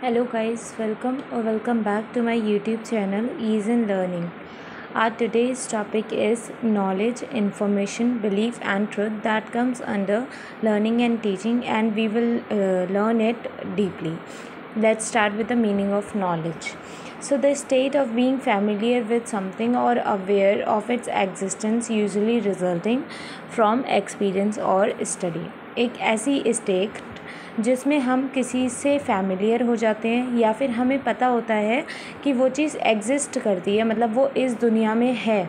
Hello guys, welcome back to my YouTube channel Ease in Learning. Our today's topic is knowledge, information, belief and truth that comes under learning and teaching, and we will learn it deeply. Let's start with the meaning of knowledge. So the state of being familiar with something or aware of its existence, usually resulting from experience or study. एक ऐसी state जिसमें हम किसी से familiar हो जाते हैं या फिर हमें पता होता है कि वो चीज़ एग्जिस्ट करती है, मतलब वो इस दुनिया में है,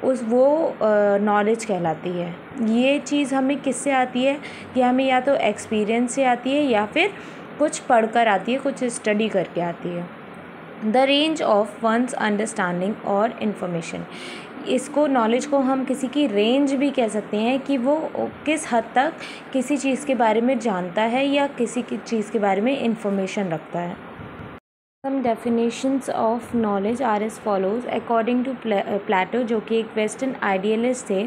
वो नॉलेज कहलाती है। ये चीज़ हमें किससे आती है कि हमें या तो एक्सपीरियंस से आती है या फिर कुछ पढ़कर आती है, कुछ स्टडी करके आती है। The range of one's understanding और इन्फॉर्मेशन, इसको नॉलेज को हम किसी की रेंज भी कह सकते हैं कि वो किस हद तक किसी चीज़ के बारे में जानता है या किसी की चीज़ के बारे में इंफॉर्मेशन रखता है। Some definitions of knowledge are as follows according to Plato, जो कि एक वेस्टर्न आइडियलिस्ट थे।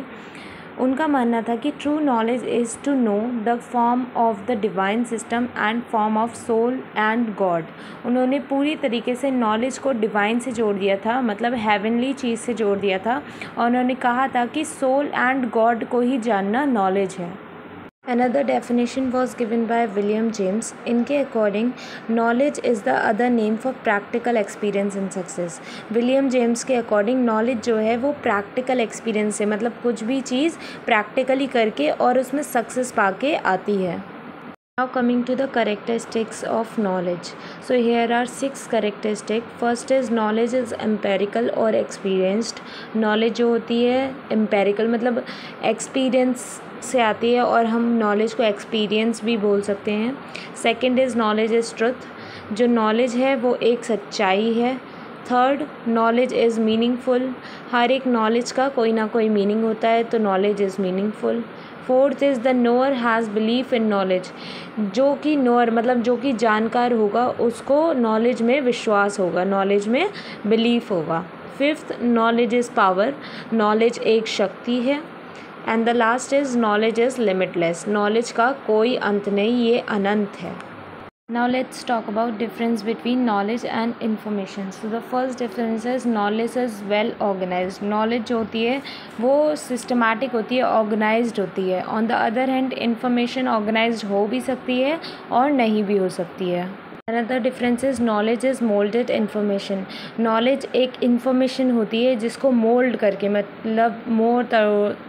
उनका मानना था कि true knowledge is to know the form of the divine system and form of soul and God. उन्होंने पूरी तरीके से नॉलेज को डिवाइन से जोड़ दिया था, मतलब हेवनली चीज़ से जोड़ दिया था, और उन्होंने कहा था कि सोल एंड गॉड को ही जानना नॉलेज है। Another definition was given by William James. इनके according knowledge is the other name for practical experience and success. William James के अकॉर्डिंग नॉलेज जो है वो प्रैक्टिकल एक्सपीरियंस है, मतलब कुछ भी चीज़ प्रैक्टिकली करके और उसमें सक्सेस पाके आती है। Now coming to the characteristics of knowledge. So here are 6 characteristics. First is knowledge is empirical or experienced. Knowledge जो होती है empirical मतलब experience से आती है, और हम नॉलेज को एक्सपीरियंस भी बोल सकते हैं। Second is knowledge is truth, जो नॉलेज है वो एक सच्चाई है। थर्ड, नॉलेज इज़ मीनिंगफुल, हर एक नॉलेज का कोई ना कोई मीनिंग होता है, तो knowledge is meaningful. Fourth is the knower has belief in knowledge, जो कि नोअर मतलब जो कि जानकार होगा उसको नॉलेज में विश्वास होगा, नॉलेज में बिलीफ होगा। Fifth, knowledge is power, knowledge एक शक्ति है। And the last is knowledge is limitless, knowledge का कोई अंत नहीं, ये अनंत है। Now let's talk about difference between knowledge and information. So the first difference is knowledge is well organized. Knowledge जो होती है वो systematic होती है, organized होती है। On the other hand, information organized हो भी सकती है और नहीं भी हो सकती है। Another difference is knowledge is molded information. Knowledge एक information होती है जिसको mold करके मतलब मोड़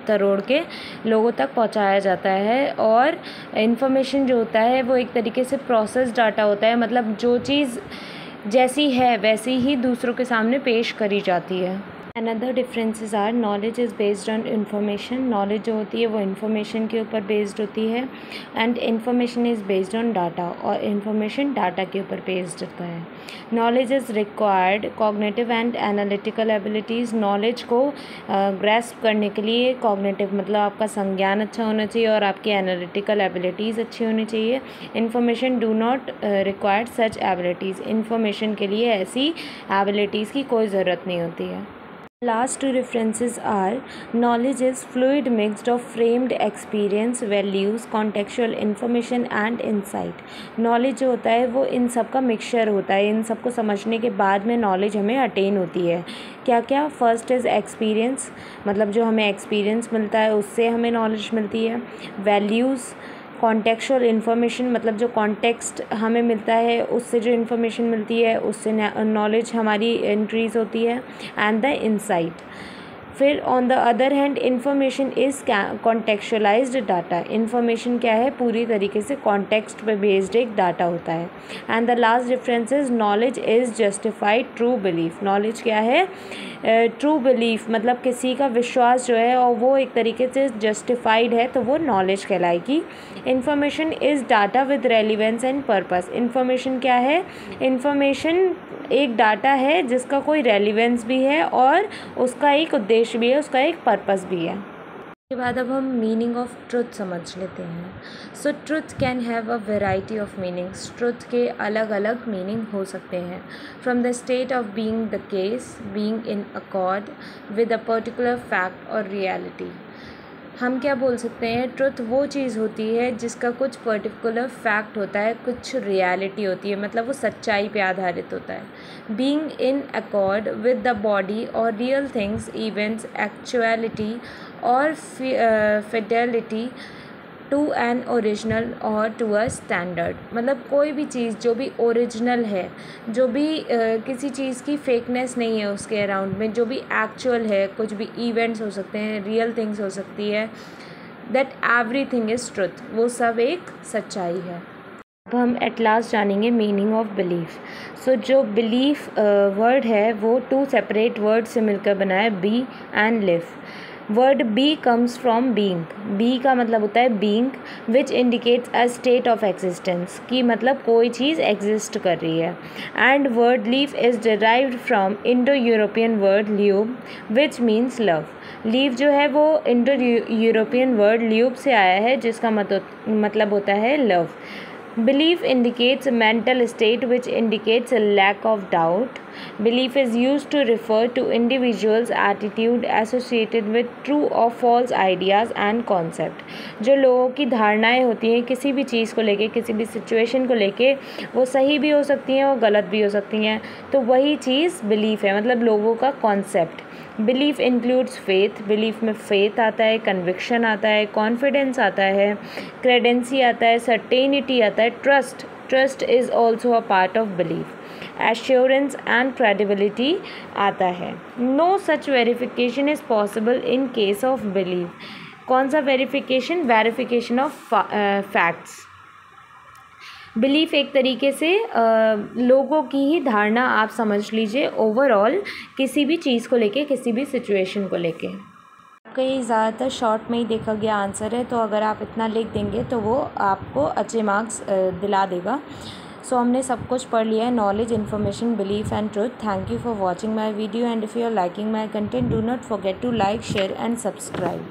तरोड़ के लोगों तक पहुंचाया जाता है, और information जो होता है वो एक तरीके से processed data होता है, मतलब जो चीज़ जैसी है वैसी ही दूसरों के सामने पेश करी जाती है। Another differences are knowledge is based on information. Knowledge जो होती है वो information के ऊपर based होती है, and information is based on data, और information data के ऊपर based होता है। Knowledge is required cognitive and analytical abilities. Knowledge को grasp करने के लिए cognitive मतलब आपका संज्ञान अच्छा होना चाहिए और आपकी analytical abilities अच्छी होनी चाहिए। Information do not require such abilities. Information के लिए ऐसी abilities की कोई ज़रूरत नहीं होती है। Last two differences are knowledge is fluid mixed of framed experience, values, contextual information and insight. Knowledge जो होता है वो इन सब का मिक्सचर होता है, इन सब को समझने के बाद में नॉलेज हमें अटेन होती है। क्या क्या? फर्स्ट इज़ एक्सपीरियंस, मतलब जो हमें एक्सपीरियंस मिलता है उससे हमें नॉलेज मिलती है। वैल्यूज़, कॉन्टेक्चुअल इन्फॉर्मेशन मतलब जो कॉन्टेक्स्ट हमें मिलता है उससे जो इन्फॉर्मेशन मिलती है उससे नॉलेज हमारी इंक्रीज़ होती है। And the insight. फिर on the other hand information is contextualized data, information क्या है पूरी तरीके से कॉन्टेक्स्ट पे बेस्ड एक डाटा होता है। And the last difference is knowledge is justified true belief. Knowledge क्या है? ट्रू बिलीफ मतलब किसी का विश्वास जो है और वो एक तरीके से जस्टिफाइड है, तो वो नॉलेज कहलाएगी। Information is data with relevance and purpose. Information क्या है? इन्फॉर्मेशन एक डाटा है जिसका कोई रेलिवेंस भी है और उसका एक उद्देश्य भी है, उसका एक पर्पस भी है। उसके बाद अब हम मीनिंग ऑफ ट्रुथ समझ लेते हैं। So truth can have a variety of meanings. Truth के अलग अलग मीनिंग हो सकते हैं। From the state of being the case, being in accord with a particular fact or reality. हम क्या बोल सकते हैं, ट्रुथ वो चीज़ होती है जिसका कुछ पर्टिकुलर फैक्ट होता है, कुछ रियलिटी होती है, मतलब वो सच्चाई पे आधारित होता है। Being in accord with the body और रियल थिंग्स, इवेंट्स, एक्चुअलिटी और फिडेलिटी टू एन ओरिजिनल और टू अ स्टैंडर्ड। मतलब कोई भी चीज़ जो भी ओरिजिनल है, जो भी किसी चीज़ की फेकनेस नहीं है उसके अराउंड में, जो भी एक्चुअल है, कुछ भी इवेंट्स हो सकते हैं, रियल थिंग्स हो सकती है, दैट एवरीथिंग इज़ ट्रुथ, वो सब एक सच्चाई है। अब हम एट लास्ट जानेंगे मीनिंग ऑफ बिलीफ। सो जो बिलीफ वर्ड है वो टू सेपरेट वर्ड से मिलकर बना है, be and live. Word be comes from being. Be का मतलब होता है being, which indicates a state of existence, की मतलब कोई चीज़ एग्जिस्ट कर रही है। And word live is derived from Indo European word leubh, which means love. Live जो है वो इंडो यूरोपियन वर्ड ल्यूब से आया है, जिसका मतलब होता है love. Belief indicates a mental state which indicates a lack of doubt. Belief is used to refer to individuals' attitude associated with true or false ideas and concept. जो लोगों की धारणाएं होती हैं किसी भी चीज़ को लेके, किसी भी सिचुएशन को लेके, वो सही भी हो सकती हैं और गलत भी हो सकती हैं, तो वही चीज़ बिलीफ है, मतलब लोगों का concept. Belief includes faith, belief में फेथ आता है, कन्विक्शन आता है, कॉन्फिडेंस आता है, क्रेडेंसी आता है, सर्टेनिटी आता है, trust is also a part of belief, assurance and credibility आता है। No such verification is possible in case of belief. कौन सा verification? Verification of facts. Belief एक तरीके से लोगों की ही धारणा आप समझ लीजिए, ओवरऑल किसी भी चीज़ को लेके, किसी भी सिचुएशन को लेके। आपका ये ज़्यादातर शॉर्ट में ही देखा गया आंसर है, तो अगर आप इतना लिख देंगे तो वो आपको अच्छे मार्क्स दिला देगा। सो हमने सब कुछ पढ़ लिया है, knowledge, information, belief and truth. Thank you for watching my video and if you are liking my content, do not forget to like, share and subscribe.